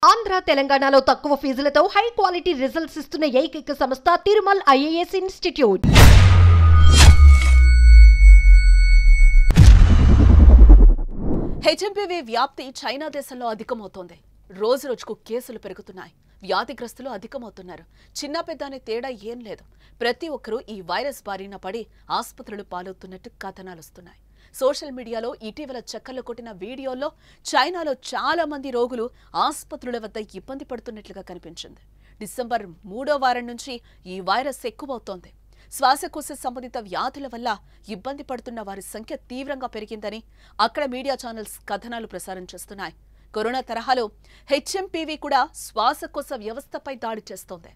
ఆంధ్ర తెలంగాణలో తక్కువ ఫీజులతో high quality results ఇస్తున్న ఏకైక సంస్థ తిరుమల్ ఐఏఎస్ ఇన్స్టిట్యూట్. హెచ్ఎంపీవీ వ్యాప్తి చైనా దేశంలో అధికమవుతోంది. రోజు రోజుకు కేసులు పెరుగుతున్నాయి. వ్యాధిగ్రస్తులు అధికమవుతున్నారు. చిన్న పెద్ద అనే తేడా ఏం లేదు. ప్రతి ఒక్కరూ ఈ వైరస్ బారిన పడి ఆసుపత్రులు పాలవుతున్నట్టు కథనాలు వస్తున్నాయి. సోషల్ మీడియాలో ఇటీవల చక్కర్లు కొట్టిన వీడియోల్లో చైనాలో చాలా మంది రోగులు ఆసుపత్రుల వద్ద ఇబ్బంది పడుతున్నట్లుగా కనిపించింది. డిసెంబర్ 3వ వారం నుంచి ఈ వైరస్ ఎక్కువవుతోంది. శ్వాసకోశ సంబంధిత వ్యాధుల వల్ల ఇబ్బంది పడుతున్న వారి సంఖ్య తీవ్రంగా పెరిగిందని అక్కడ మీడియా ఛానల్స్ కథనాలు ప్రసారం చేస్తున్నాయి. కరోనా తరహాలో హెచ్ఎంపీవీ కూడా శ్వాసకోశ వ్యవస్థపై దాడి చేస్తోంది.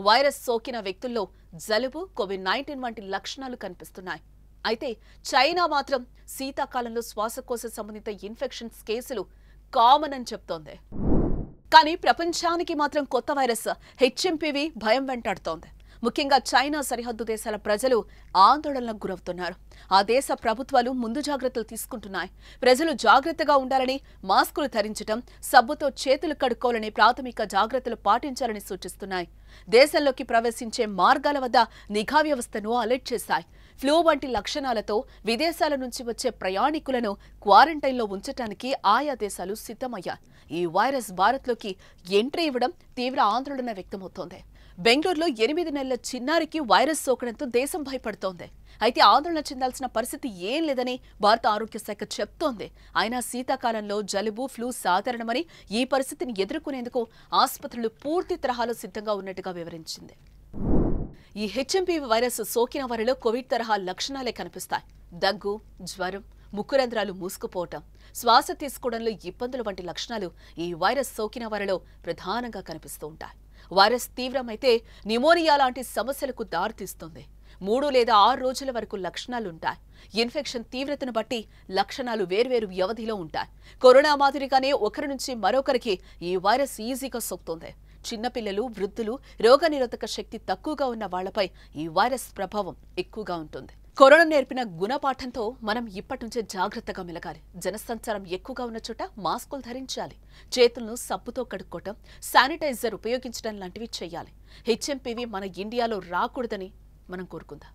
వైరస్ సోకిన వ్యక్తుల్లో జలుబు, కోవిడ్-19 వంటి లక్షణాలు కనిపిస్తున్నాయి. అయితే చైనా మాత్రం శీతాకాలంలో శ్వాసకోశ సంబంధిత ఇన్ఫెక్షన్స్ కేసులు కామన్ అని చెప్తోంది. కానీ ప్రపంచానికి మాత్రం కొత్త వైరస్ హెచ్ఎంపీవీ భయం వెంటాడుతోంది. ముఖ్యంగా చైనా సరిహద్దు దేశాల ప్రజలు ఆందోళనకు గురవుతున్నారు. ఆ దేశ ప్రభుత్వాలు ముందు జాగ్రత్తలు తీసుకుంటున్నాయి. ప్రజలు జాగ్రత్తగా ఉండాలని, మాస్కులు ధరించడం, సబ్బుతో చేతులు కడుక్కోవాలని ప్రాథమిక జాగ్రత్తలు పాటించాలని సూచిస్తున్నాయి. దేశంలోకి ప్రవేశించే మార్గాల వద్ద నిఘా వ్యవస్థను అలర్ట్ చేశాయి. ఫ్లూ వంటి లక్షణాలతో విదేశాల నుంచి వచ్చే ప్రయాణికులను క్వారంటైన్లో ఉంచడానికి ఆయా దేశాలు సిద్ధమయ్యాయి. ఈ వైరస్ భారత్లోకి ఎంట్రీ ఇవ్వడం తీవ్ర ఆందోళన వ్యక్తమవుతోంది. బెంగళూరులో 8 నెలల చిన్నారికి వైరస్ సోకడంతో దేశం భయపడుతోంది. అయితే ఆందోళన చెందాల్సిన పరిస్థితి ఏం లేదని భారత ఆరోగ్య శాఖ చెప్తోంది. అయినా శీతాకాలంలో జలుబు, ఫ్లూ సాధారణమని, ఈ పరిస్థితిని ఎదుర్కొనేందుకు ఆసుపత్రులు పూర్తి తరహాలో సిద్ధంగా ఉన్నట్టుగా వివరించింది. ఈ హెచ్ఎంపీవీ వైరస్ సోకిన వారిలో కోవిడ్ తరహా లక్షణాలే కనిపిస్తాయి. దగ్గు, జ్వరం, ముక్కురంధ్రాలు మూసుకుపోవటం, శ్వాస తీసుకోవడంలో ఇబ్బందులు వంటి లక్షణాలు ఈ వైరస్ సోకిన వారిలో ప్రధానంగా కనిపిస్తూ ఉంటాయి. వైరస్ తీవ్రమైతే న్యూమోనియా లాంటి సమస్యలకు దారితీస్తుంది. 3 లేదా 6 రోజుల వరకు లక్షణాలుంటాయి. ఇన్ఫెక్షన్ తీవ్రతను బట్టి లక్షణాలు వేర్వేరు వ్యవధిలో ఉంటాయి. కరోనా మాదిరిగానే ఒకరి నుంచి మరొకరికి ఈ వైరస్ ఈజీగా సోకుతుంది. చిన్నపిల్లలు, వృద్ధులు, రోగనిరోధక శక్తి తక్కువగా ఉన్న వాళ్లపై ఈ వైరస్ ప్రభావం ఎక్కువగా ఉంటుంది. కరోనా నేర్పిన గుణపాఠంతో మనం ఇప్పటి నుంచే జాగ్రత్తగా మెలగాలి. జనసంచారం ఎక్కువగా ఉన్న చోట మాస్కులు ధరించాలి. చేతులను సబ్బుతో కడుక్కోవటం, శానిటైజర్ ఉపయోగించడం లాంటివి చేయాలి. హెచ్ఎంపీవీ మన ఇండియాలో రాకూడదని మనం కోరుకుందాం.